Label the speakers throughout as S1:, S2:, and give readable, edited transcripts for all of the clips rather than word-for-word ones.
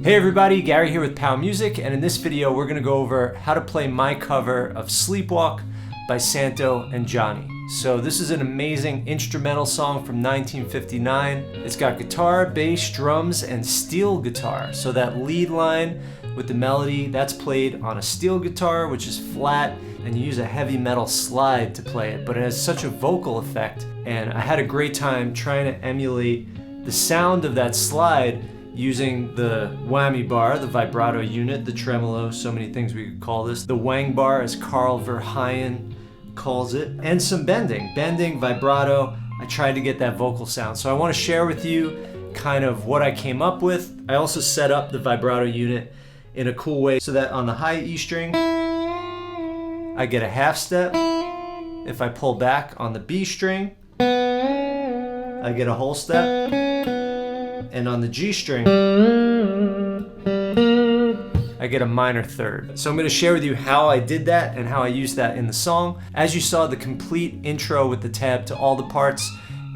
S1: Hey everybody, Gary here with Pow Music, and in this video we're going to go over how to play my cover of Sleepwalk by Santo and Johnny. So this is an amazing instrumental song from 1959. It's got guitar, bass, drums, and steel guitar. So that lead line with the melody, that's played on a steel guitar, which is flat, and you use a heavy metal slide to play it, but it has such a vocal effect, and I had a great time trying to emulate the sound of that slide using the whammy bar, the vibrato unit, the tremolo, so many things we could call this, the wang bar as Carl Verheyen calls it, and some bending, vibrato. I tried to get that vocal sound. So I want to share with you kind of what I came up with. I also set up the vibrato unit in a cool way so that on the high E string, I get a half step. If I pull back on the B string, I get a whole step. And on the G string, I get a minor third. So I'm going to share with you how I did that and how I used that in the song. As you saw, the complete intro with the tab to all the parts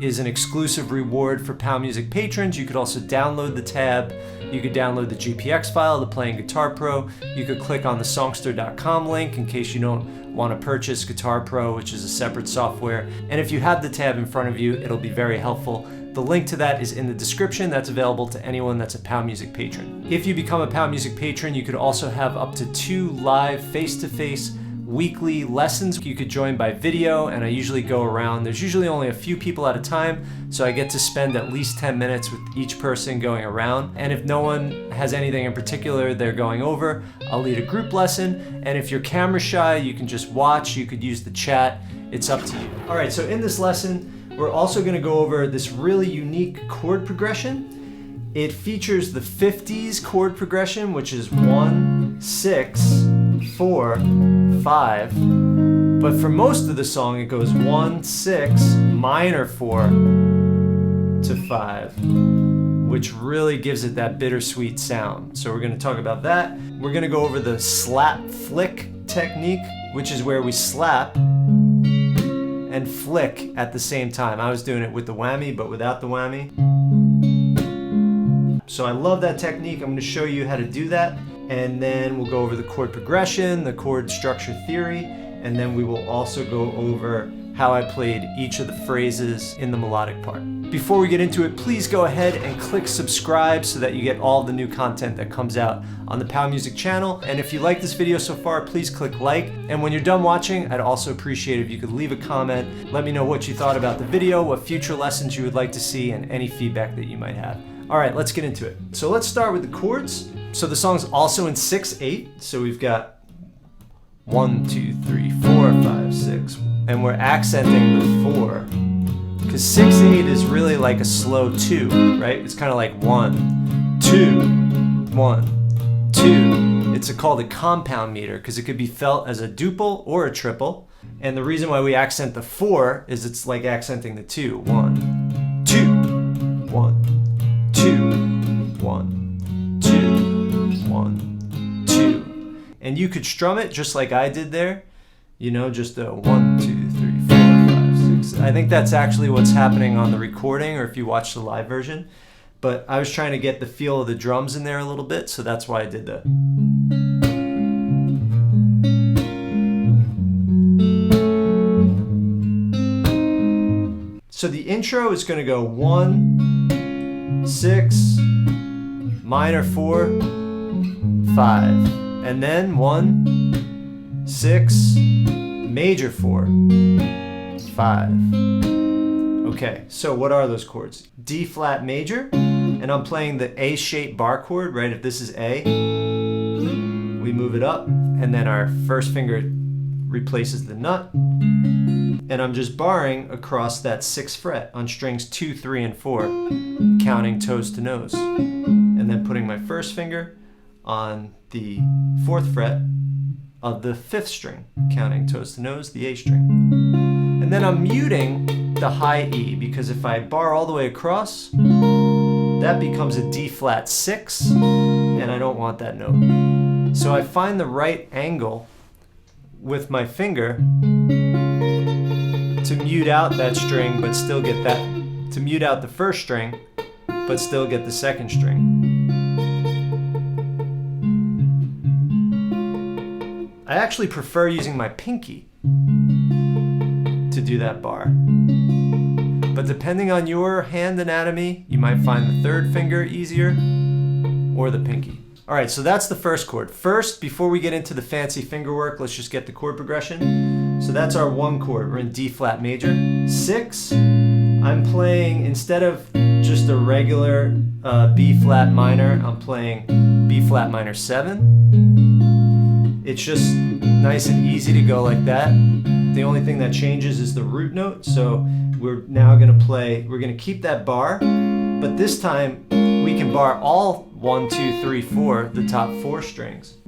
S1: is an exclusive reward for Pow Music patrons. You could also download the tab. You could download the GPX file, the Playing Guitar Pro. You could click on the songster.com link in case you don't want to purchase Guitar Pro, which is a separate software. And if you have the tab in front of you, it'll be very helpful. The link to that is in the description. That's available to anyone that's a Pow Music patron. If you become a Pow Music patron, you could also have up to 2 live face-to-face weekly lessons. You could join by video, and I usually go around. There's usually only a few people at a time, so I get to spend at least 10 minutes with each person going around. And if no one has anything in particular they're going over, I'll lead a group lesson. And if you're camera shy, you can just watch. You could use the chat. It's up to you. All right, so in this lesson, we're also going to go over this really unique chord progression. It features the 50s chord progression, which is 1, 6, 4, 5. But for most of the song, it goes 1, 6, minor 4 to 5, which really gives it that bittersweet sound. So we're going to talk about that. We're going to go over the slap flick technique, which is where we slap and flick at the same time. I was doing it with the whammy, but without the whammy. So I love that technique. I'm going to show you how to do that. And then we'll go over the chord progression, the chord structure theory, and then we will also go over how I played each of the phrases in the melodic part. Before we get into it, please go ahead and click subscribe so that you get all the new content that comes out on the Pow Music channel. And if you like this video so far, please click like. And when you're done watching, I'd also appreciate if you could leave a comment. Let me know what you thought about the video, what future lessons you would like to see, and any feedback that you might have. All right, let's get into it. So let's start with the chords. So the song's also in 6/8. So we've got 1, 2, 3, 4, 5, 6, and we're accenting the 4. Because 6/8 is really like a slow 2, right? It's kind of like 1, 2, 1, 2. It's called a compound meter because it could be felt as a duple or a triple. And the reason why we accent the 4 is it's like accenting the 2. 1, 2, 1, 2, 1, 2, 1, 2. And you could strum it just like I did there. You know, just a 1, 2, 3, 4, 5, 6. I think that's actually what's happening on the recording or if you watch the live version. But I was trying to get the feel of the drums in there a little bit, so that's why I did that. So the intro is going to go 1, 6, minor 4, 5. And then 1, 6, major 4, 5. Okay, so what are those chords? D flat major, and I'm playing the A-shaped bar chord, right? If this is A, we move it up, and then our first finger replaces the nut, and I'm just barring across that 6th fret on strings 2, 3, and 4, counting toes to nose, and then putting my first finger on the 4th fret of the 5th string, counting toes to nose, the A string. And then I'm muting the high E because if I bar all the way across, that becomes a D flat 6, and I don't want that note. So I find the right angle with my finger to mute out that string, but still get that, to mute out the first string, but still get the second string. I actually prefer using my pinky to do that bar. But depending on your hand anatomy, you might find the 3rd finger easier or the pinky. All right, so that's the first chord. First, before we get into the fancy finger work, let's just get the chord progression. So that's our 1 chord. We're in D flat major. 6, I'm playing, instead of just a regular B flat minor, I'm playing B flat minor 7. It's just nice and easy to go like that. The only thing that changes is the root note. So we're now gonna play, we're gonna keep that bar, but this time we can bar all 1, 2, 3, 4, the top 4 strings.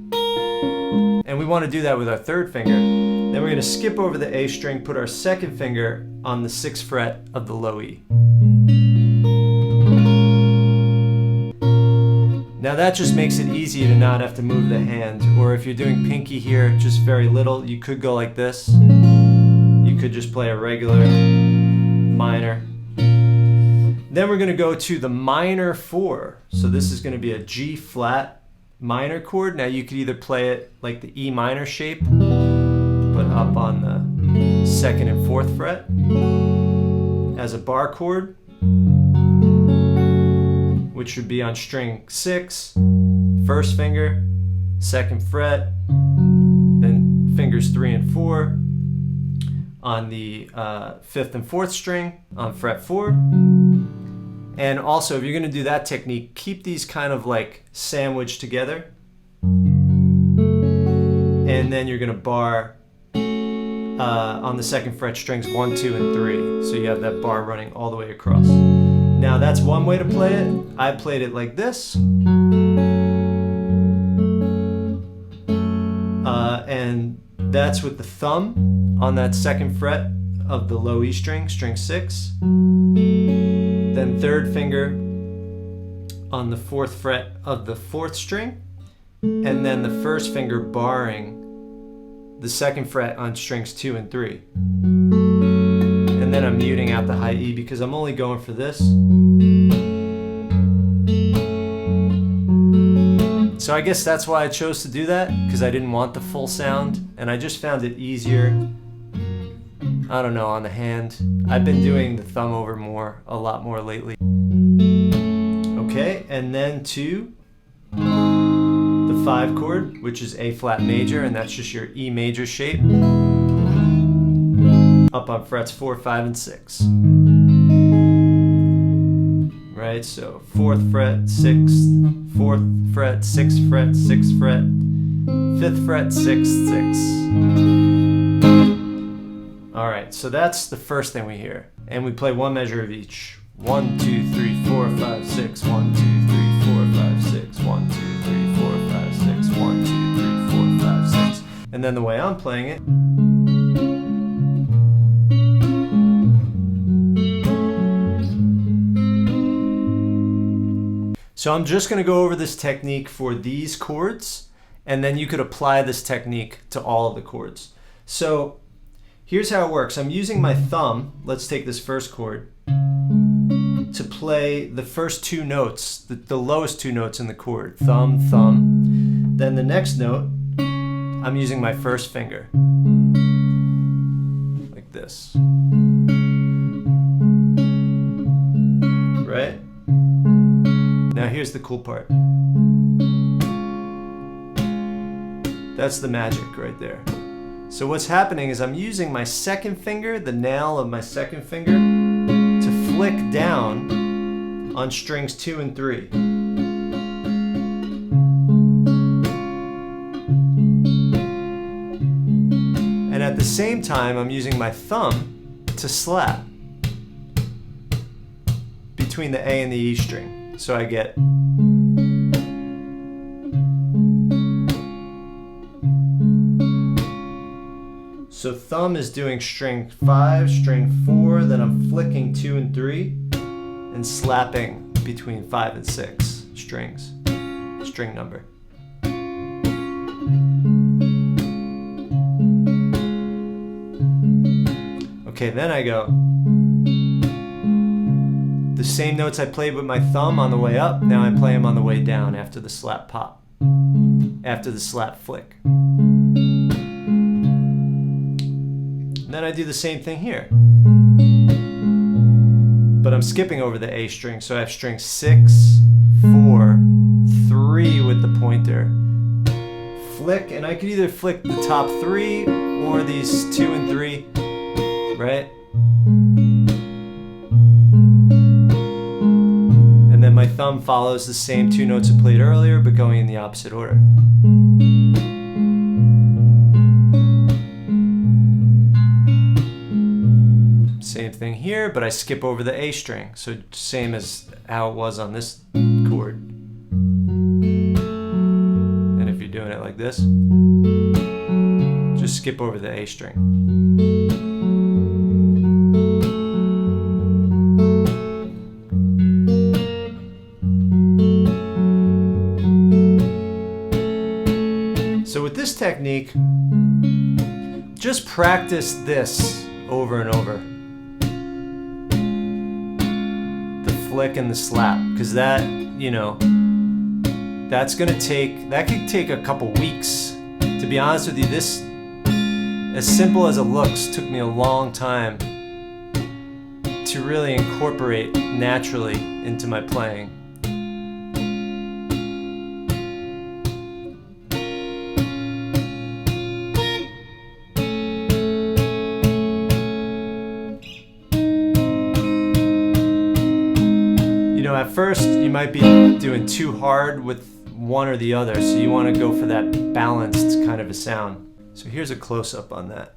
S1: And we wanna do that with our 3rd finger. Then we're gonna skip over the A string, put our 2nd finger on the 6th fret of the low E. Now that just makes it easy to not have to move the hand, or if you're doing pinky here, just very little, you could go like this. You could just play a regular minor. Then we're gonna go to the minor 4. So this is gonna be a G flat minor chord. Now you could either play it like the E minor shape, but up on the 2nd and 4th fret as a bar chord, which would be on string 6, 1st finger, 2nd fret, then fingers 3 and 4 on the 5th and 4th string on fret 4. And also, if you're going to do that technique, keep these kind of like sandwiched together, and then you're going to bar on the 2nd fret strings 1, 2, and 3. So you have that bar running all the way across. Now that's one way to play it. I played it like this. And that's with the thumb on that 2nd fret of the low E string, string 6. Then 3rd finger on the 4th fret of the 4th string. And then the 1st finger barring the 2nd fret on strings 2 and 3. And then I'm muting out the high E because I'm only going for this. So I guess that's why I chose to do that, because I didn't want the full sound, and I just found it easier I don't know, on the hand. I've been doing the thumb over a lot more lately. Okay, and then to the 5 chord, which is A flat major, and that's just your E major shape. Up on frets 4, 5, and 6. Right, so 4th fret, 6th, 4th fret, 6th fret, 6th fret, 5th fret, 6th, 6th. All right, so that's the first thing we hear. And we play one measure of each. 1, 2, 3, 4, 5, 6. 1, 2, 3, 4, 5, 6. 1, 2, 3, 4, 5, 6. 1, 2, 3, 4, 5, 6. And then the way I'm playing it. So I'm just going to go over this technique for these chords, and then you could apply this technique to all of the chords. So here's how it works. I'm using my thumb, let's take this first chord, to play the first 2 notes, the lowest 2 notes in the chord. Thumb, thumb. Then the next note, I'm using my first finger. Like this. Right? Now here's the cool part. That's the magic right there. So what's happening is I'm using my second finger, the nail of my second finger, to flick down on strings 2 and 3. And at the same time, I'm using my thumb to slap between the A and the E string. So I get so thumb is doing string 5, string 4, then I'm flicking 2 and 3 and slapping between 5 and 6 strings, string number. Okay, then I go the same notes I played with my thumb on the way up, now I play them on the way down after the slap pop, after the slap flick. And then I do the same thing here. But I'm skipping over the A string, so I have string 6, 4, 3 with the pointer. Flick, and I could either flick the top 3 or these 2 and 3, right? And then my thumb follows the same 2 notes I played earlier, but going in the opposite order. Same thing here, but I skip over the A string. So same as how it was on this chord. And if you're doing it like this, just skip over the A string. So with this technique, just practice this over and over. The flick and the slap, because that, you know, that could take a couple weeks. To be honest with you, this, as simple as it looks, took me a long time to really incorporate naturally into my playing. At first, you might be doing too hard with one or the other, so you want to go for that balanced kind of a sound. So here's a close-up on that.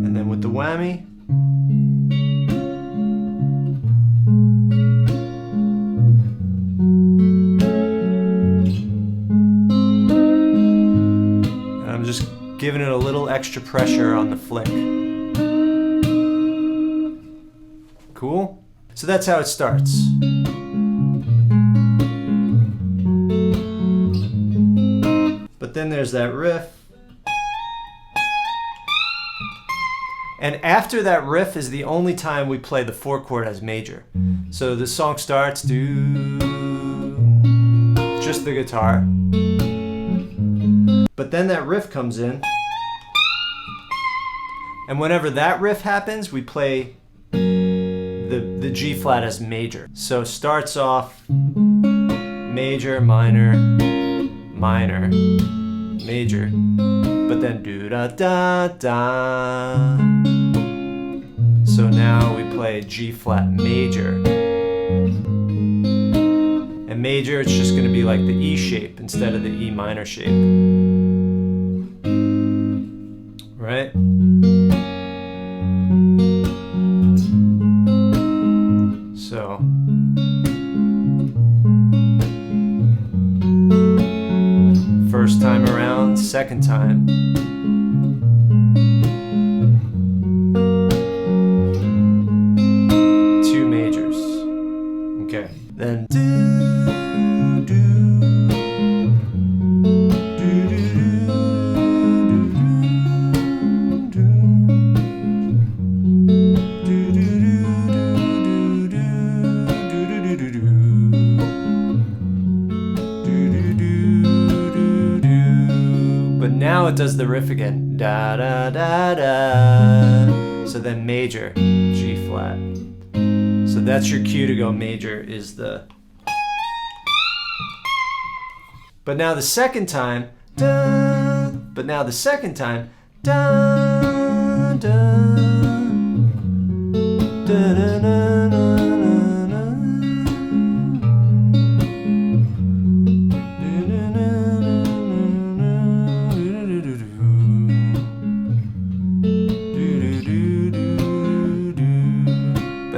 S1: And then with the whammy, giving it a little extra pressure on the flick. Cool? So that's how it starts. But then there's that riff. And after that riff is the only time we play the 4 chord as major. So the song starts, just the guitar. But then that riff comes in. And whenever that riff happens, we play the G flat as major. So starts off major, minor, minor, major, but then do da da da. So now we play G flat major. And major, it's just going to be like the E shape instead of the E minor shape. Right? So first time around, second time. Two majors. Okay. Then now it does the riff again. Da da da da. So then major, G flat. So that's your cue to go major is the. But now the second time, da. But now the second time, da da. Da da da da.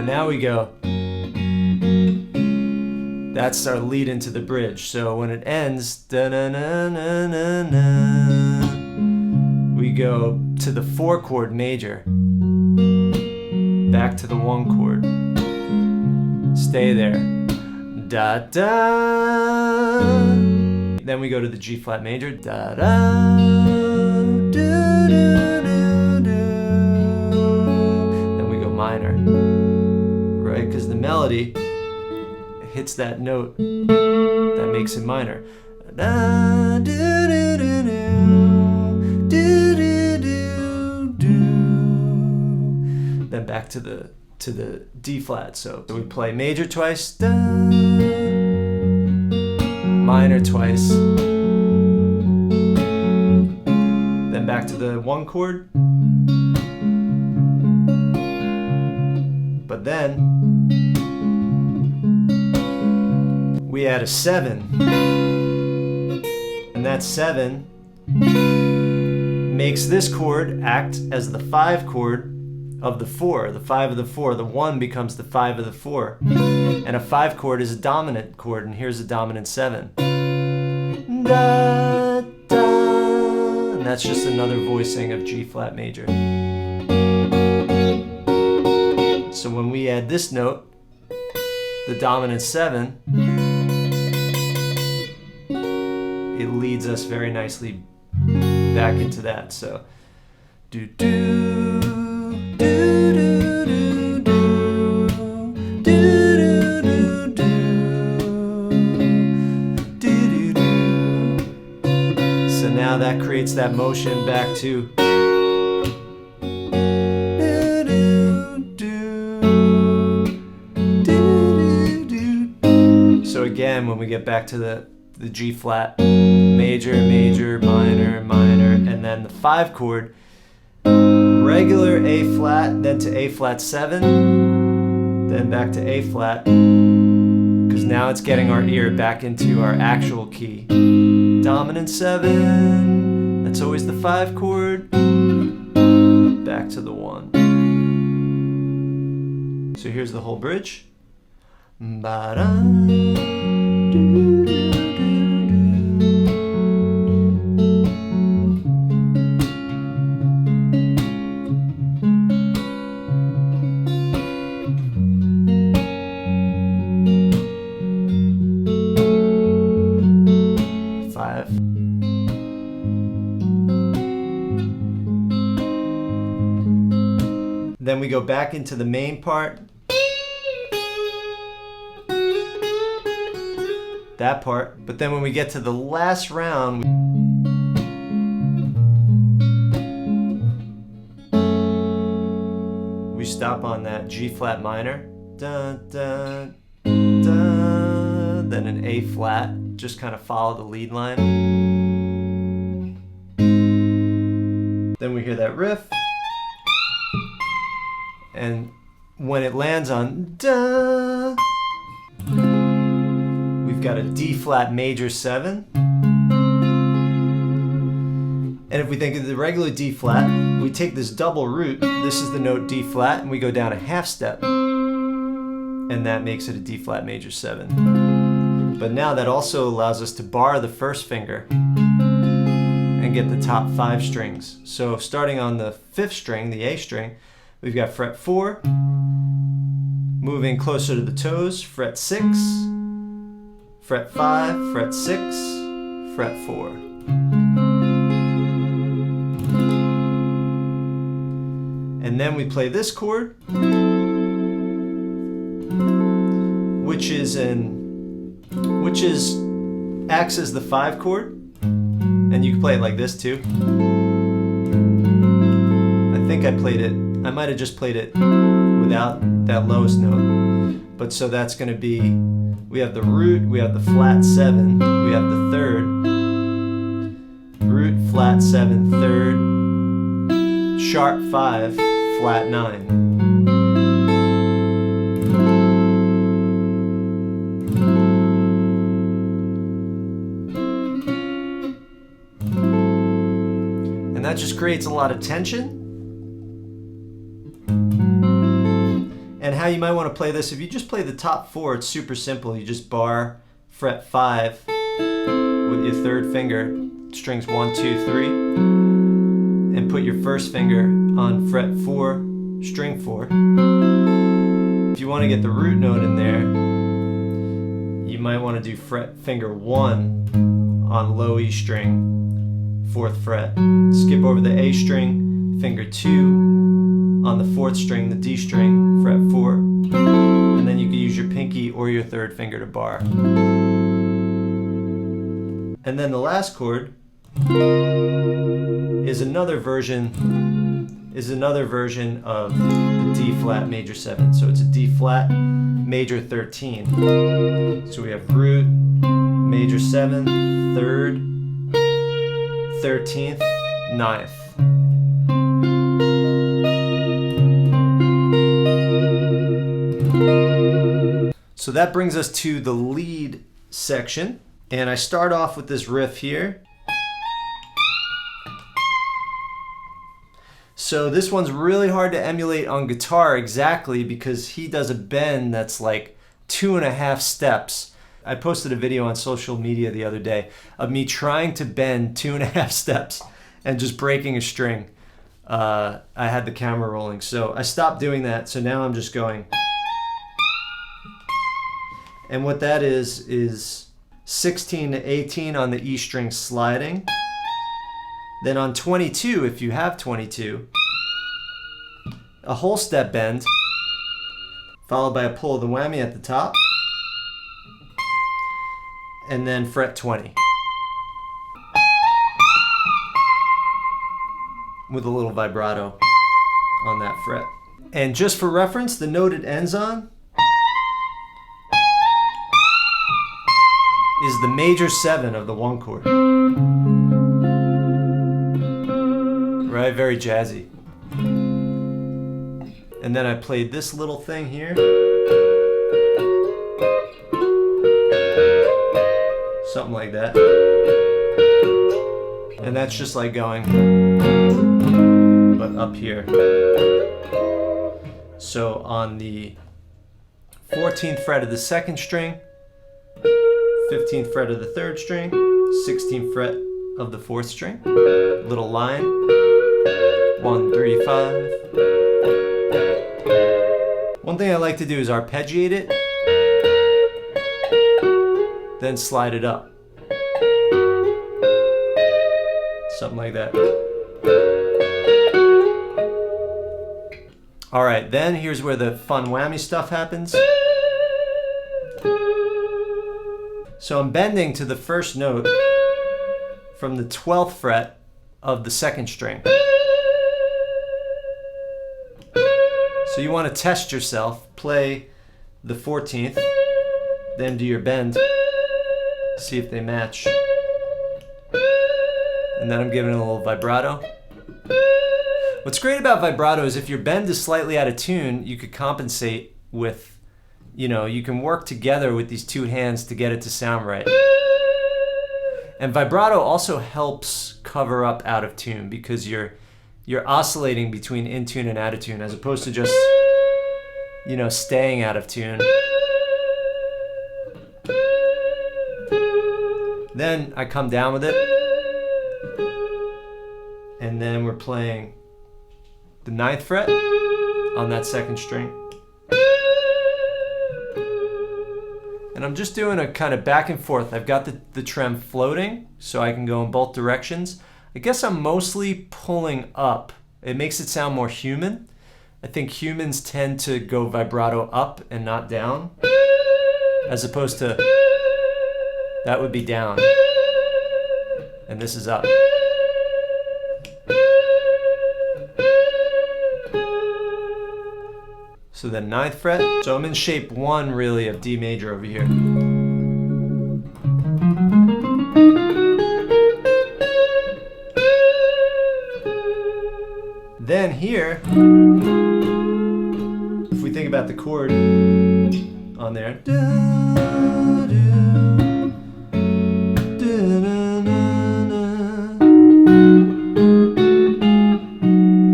S1: Now we go. That's our lead into the bridge. So when it ends, da-na-na-na-na-na, we go to the 4 chord major, back to the 1 chord, stay there, da da. Then we go to the G flat major, da da, do do do do. Then we go minor. Right? Because the melody hits that note that makes it minor. Da, do, do, do, do, do, do, do. Then back to the D flat. So we play major twice, da, minor twice, then back to the 1 chord. But then we add a 7, and that 7 makes this chord act as the 5 chord of the 4, the 5 of the 4. The 1 becomes the 5 of the 4, and a 5 chord is a dominant chord, and here's a dominant 7. Da, da, and that's just another voicing of G flat major. So when we add this note, the dominant 7, it leads us very nicely back into that. So do do do do do do do do do do. So now that creates that motion back to. So again, when we get back to the G flat, major, major, minor, minor, and then the 5 chord, regular A flat, then to A flat 7, then back to A flat, because now it's getting our ear back into our actual key. Dominant 7, that's always the 5 chord, back to the 1. So here's the whole bridge. Ba-da, do, do. Then we go back into the main part. That part. But then when we get to the last round, we stop on that G flat minor. Dun, dun, dun, then an A flat. Just kind of follow the lead line. Then we hear that riff. And when it lands on da, we've got a D flat major 7. And if we think of the regular D flat, we take this double root, this is the note D flat, and we go down a half step. And that makes it a D flat major 7. But now that also allows us to bar the first finger and get the top 5 strings. So starting on the 5th string, the A string, we've got fret 4, moving closer to the toes, fret 6, fret 5, fret 6, fret 4. And then we play this chord, which acts as the 5 chord, and you can play it like this too. I think I might have just played it without that lowest note. But so that's going to be, we have the root, we have the flat 7, we have the 3rd, root, flat 7, 3rd, sharp 5, flat 9. And that just creates a lot of tension. And how you might want to play this, if you just play the top 4, it's super simple. You just bar fret 5 with your 3rd finger, strings 1, 2, 3, and put your first finger on fret 4, string 4. If you want to get the root note in there, you might want to do fret finger 1 on low E string, 4th fret. Skip over the A string, finger 2 on the 4th string, the D string, fret 4, and then you can use your pinky or your 3rd finger to bar. And then the last chord is another version of the D flat major 7. So it's a D flat major 13. So we have root, major 7, 3rd, 13th, 9th. So that brings us to the lead section, and I start off with this riff here. So this one's really hard to emulate on guitar exactly because he does a bend that's like 2.5 steps. I posted a video on social media the other day of me trying to bend 2.5 steps and just breaking a string. I had the camera rolling, so I stopped doing that, so now I'm just going. And what that is 16 to 18 on the E string sliding. Then on 22, if you have 22, a whole step bend, followed by a pull of the whammy at the top, and then fret 20. With a little vibrato on that fret. And just for reference, the note it ends on is the major 7 of the 1 chord. Right, very jazzy. And then I played this little thing here. Something like that. And that's just like going, but up here. So on the 14th fret of the 2nd string, 15th fret of the 3rd string, 16th fret of the 4th string, little line, 1, 3, 5. One thing I like to do is arpeggiate it, then slide it up. Something like that. All right, then here's where the fun whammy stuff happens. So I'm bending to the first note from the 12th fret of the second string. So you want to test yourself, play the 14th, then do your bend, see if they match. And then I'm giving it a little vibrato. What's great about vibrato is if your bend is slightly out of tune, you could compensate with, you can work together with these two hands to get it to sound right. And vibrato also helps cover up out of tune because you're oscillating between in tune and out of tune as opposed to just, staying out of tune. Then I come down with it. And then we're playing the 9th fret on that second string. And I'm just doing a kind of back and forth. I've got the trem floating so I can go in both directions. I guess I'm mostly pulling up. It makes it sound more human. I think humans tend to go vibrato up and not down, as opposed to that would be down. And this is up. So then 9th fret. So I'm in shape 1 really of D major over here. Then here, if we think about the chord on there,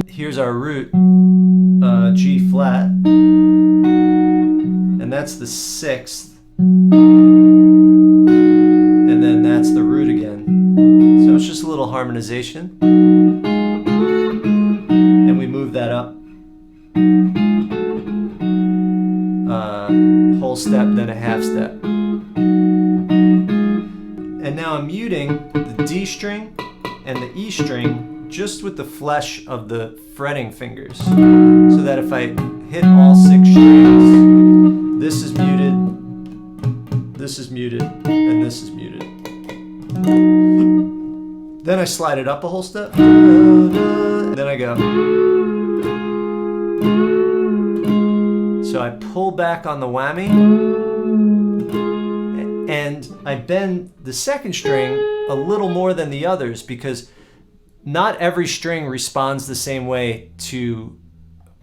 S1: here's our root, G flat, and that's the 6th, and then that's the root again. So it's just a little harmonization, and we move that up, whole step, then a half step. And now I'm muting the D string and the E string just with the flesh of the fretting fingers, so that if I hit all 6 strings, this is muted, this is muted, and this is muted. Then I slide it up a whole step, then I go. So I pull back on the whammy, and I bend the second string a little more than the others because not every string responds the same way to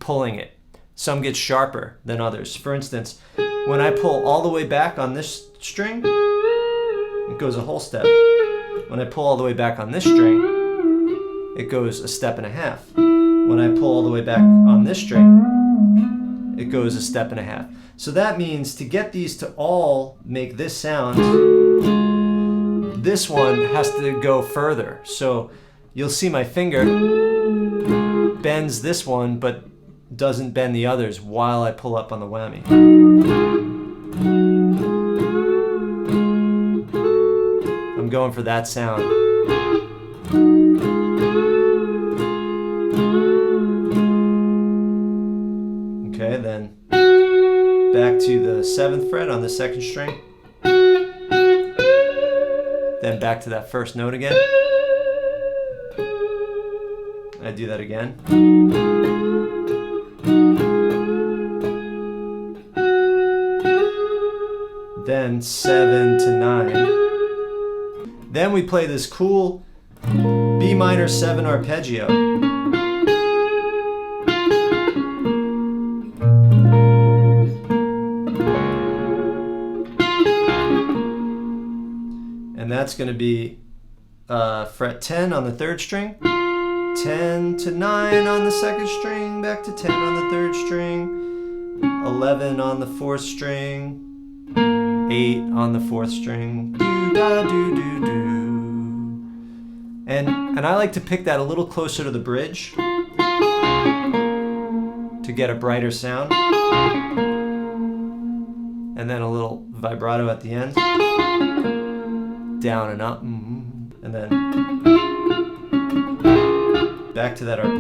S1: pulling it. Some get sharper than others. For instance, when I pull all the way back on this string, it goes a whole step. When I pull all the way back on this string, it goes a step and a half. When I pull all the way back on this string, it goes a step and a half. So that means to get these to all make this sound, this one has to go further. So you'll see my finger bends this one, but doesn't bend the others while I pull up on the whammy. I'm going for that sound. Okay, then back to the 7th fret on the second string. Then back to that first note again. I do that again. Then 7 to 9. Then we play this cool B minor 7 arpeggio. And that's going to be fret 10 on the 3rd string, 10 to 9 on the 2nd string, back to 10 on the 3rd string, 11 on the 4th string, 8 on the 4th string, and I like to pick that a little closer to the bridge to get a brighter sound, and then a little vibrato at the end, down and up, and then back to that arp.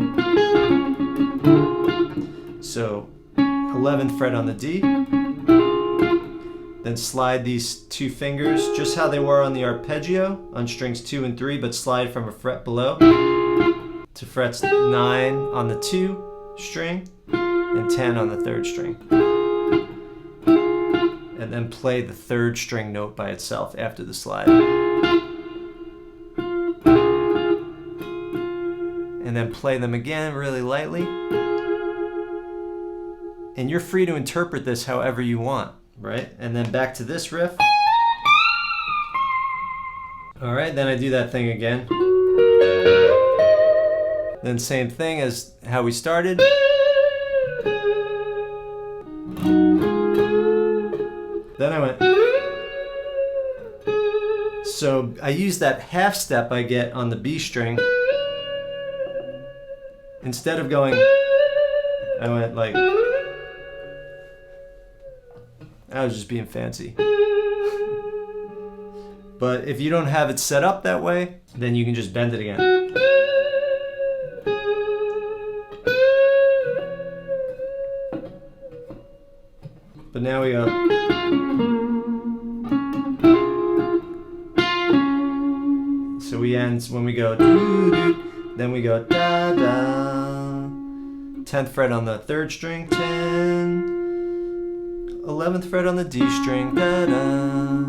S1: So So 11th fret on the D, then slide these two fingers just how they were on the arpeggio on strings 2 and 3, but slide from a fret below to frets 9 on the 2 string and 10 on the 3rd string. And then play the 3rd string note by itself after the slide. And then play them again really lightly. And you're free to interpret this however you want, right? And then back to this riff. All right, then I do that thing again. Then same thing as how we started. Then I went. So I use that half step I get on the B string. Instead of going, I went like, I was just being fancy. But if you don't have it set up that way, then you can just bend it again. But now we go. So we end when we go doo doo, then we go da da. 10th fret on the 3rd string, 10. 11th fret on the D string, da da.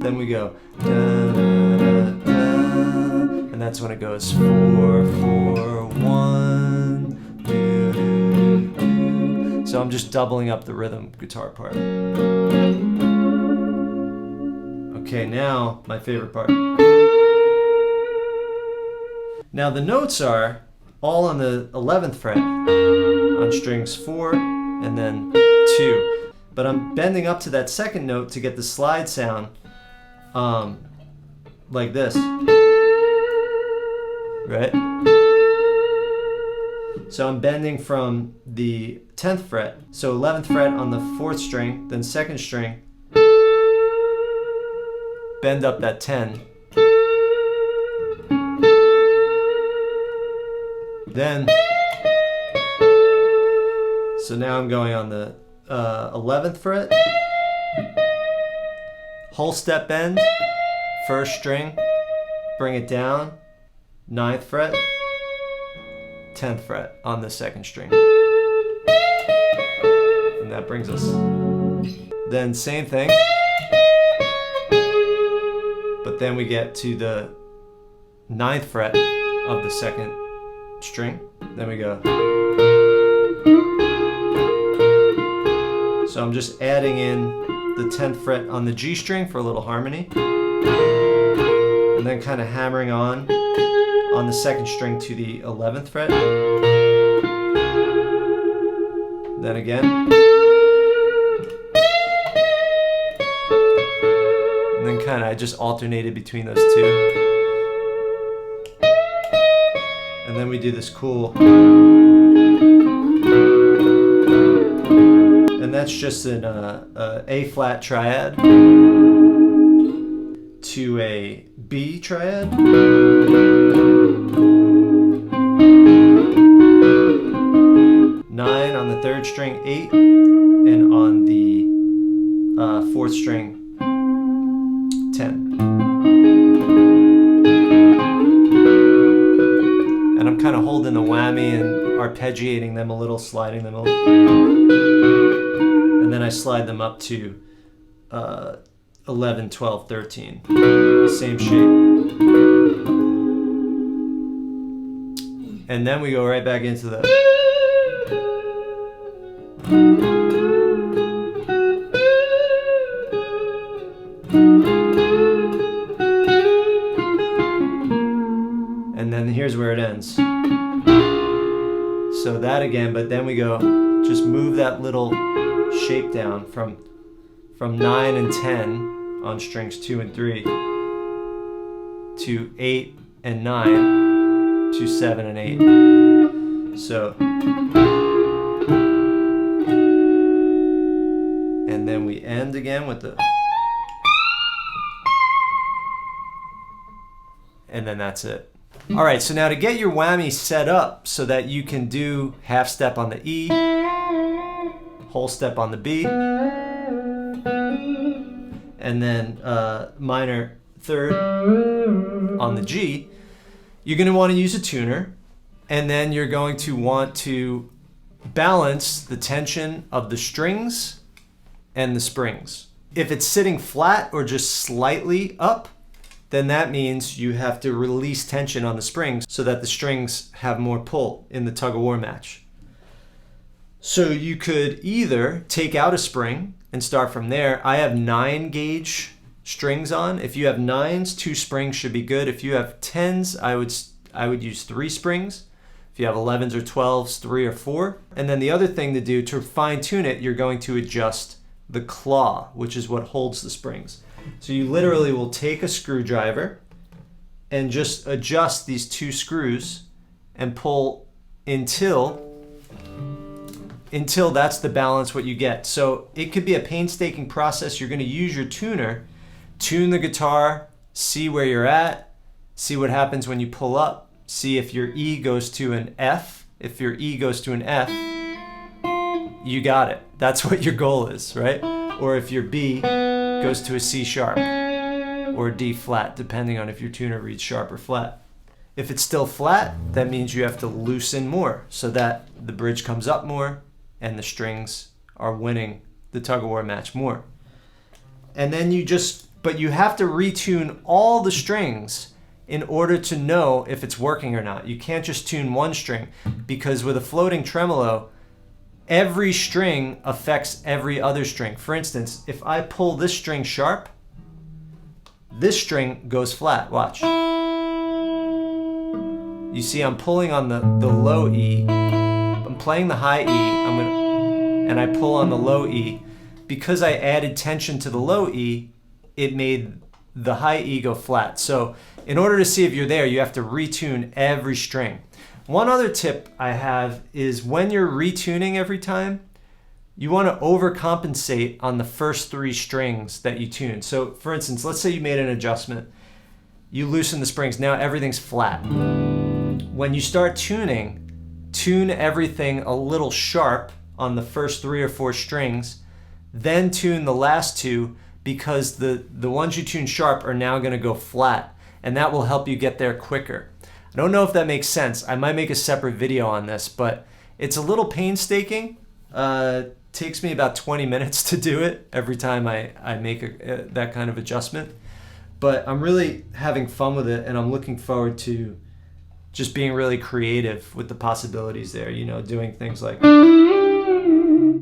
S1: Then we go da da da, and that's when it goes 4 4 1 do, do, do. So I'm just doubling up the rhythm guitar part. Okay, now my favorite part. Now the notes are all on the 11th fret on strings 4 and then 2. But I'm bending up to that 2nd note to get the slide sound like this. Right? So I'm bending from the 10th fret. So 11th fret on the 4th string, then 2nd string. Bend up that 10. Then, so now I'm going on the 11th fret, whole step bend, 1st string, bring it down, 9th fret, 10th fret on the 2nd string. And that brings us. Then same thing, but then we get to the 9th fret of the 2nd string, then we go. So I'm just adding in the 10th fret on the G string for a little harmony, and then kind of hammering on the 2nd string to the 11th fret. Then again, and then kind of I just alternated between those two. And then we do this cool, and that's just an A flat triad to a B triad, 9 on the 3rd string, 8, and on the 4th string, 10. Kind of holding the whammy and arpeggiating them a little, sliding them a little, and then I slide them up to 11, 12, 13, same shape, and then we go right back into the and then here's where it ends. So that again, but then we go, just move that little shape down from 9 and 10 on strings 2 and 3 to 8 and 9 to 7 and 8. So, and then we end again with the, and then that's it. Alright, so now to get your whammy set up so that you can do half step on the E, whole step on the B, and then minor third on the G, you're going to want to use a tuner, and then you're going to want to balance the tension of the strings and the springs. If it's sitting flat or just slightly up, then that means you have to release tension on the springs so that the strings have more pull in the tug-of-war match. So you could either take out a spring and start from there. I have 9 gauge strings on. If you have 9s, 2 springs should be good. If you have 10s, I would use 3 springs. If you have 11s or 12s, 3 or 4. And then the other thing to do to fine tune it, you're going to adjust the claw, which is what holds the springs. So you literally will take a screwdriver and just adjust these 2 screws and pull until that's the balance what you get. So it could be a painstaking process. You're going to use your tuner, tune the guitar, see where you're at, see what happens when you pull up, see if your E goes to an F. If your E goes to an F, you got it. That's what your goal is, right? Or if your B goes to a C sharp or a D flat, depending on if your tuner reads sharp or flat. If it's still flat, that means you have to loosen more so that the bridge comes up more and the strings are winning the tug-of-war match more. And then but you have to retune all the strings in order to know if it's working or not. You can't just tune one string, because with a floating tremolo, every string affects every other string. For instance, if I pull this string sharp, this string goes flat. Watch. You see I'm pulling on the low E. I'm playing the high E, and I pull on the low E. Because I added tension to the low E, it made the high E go flat. So in order to see if you're there, you have to retune every string. One other tip I have is when you're retuning every time, you want to overcompensate on the first 3 strings that you tune. So for instance, let's say you made an adjustment. You loosen the springs, now everything's flat. When you start tuning, tune everything a little sharp on the first 3 or 4 strings, then tune the last 2, because the ones you tune sharp are now going to go flat, and that will help you get there quicker. I don't know if that makes sense. I might make a separate video on this, but it's a little painstaking. Takes me about 20 minutes to do it every time I make that kind of adjustment. But I'm really having fun with it, and I'm looking forward to just being really creative with the possibilities there, doing things like...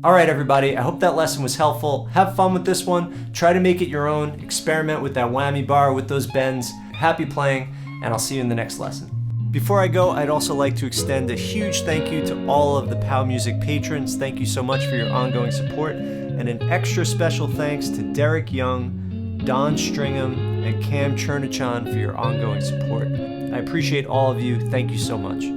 S1: All right, everybody, I hope that lesson was helpful. Have fun with this one. Try to make it your own. Experiment with that whammy bar, with those bends. Happy playing, and I'll see you in the next lesson. Before I go, I'd also like to extend a huge thank you to all of the POW Music patrons. Thank you so much for your ongoing support, and an extra special thanks to Derek Young, Don Stringham, and Cam Chernachan for your ongoing support. I appreciate all of you. Thank you so much.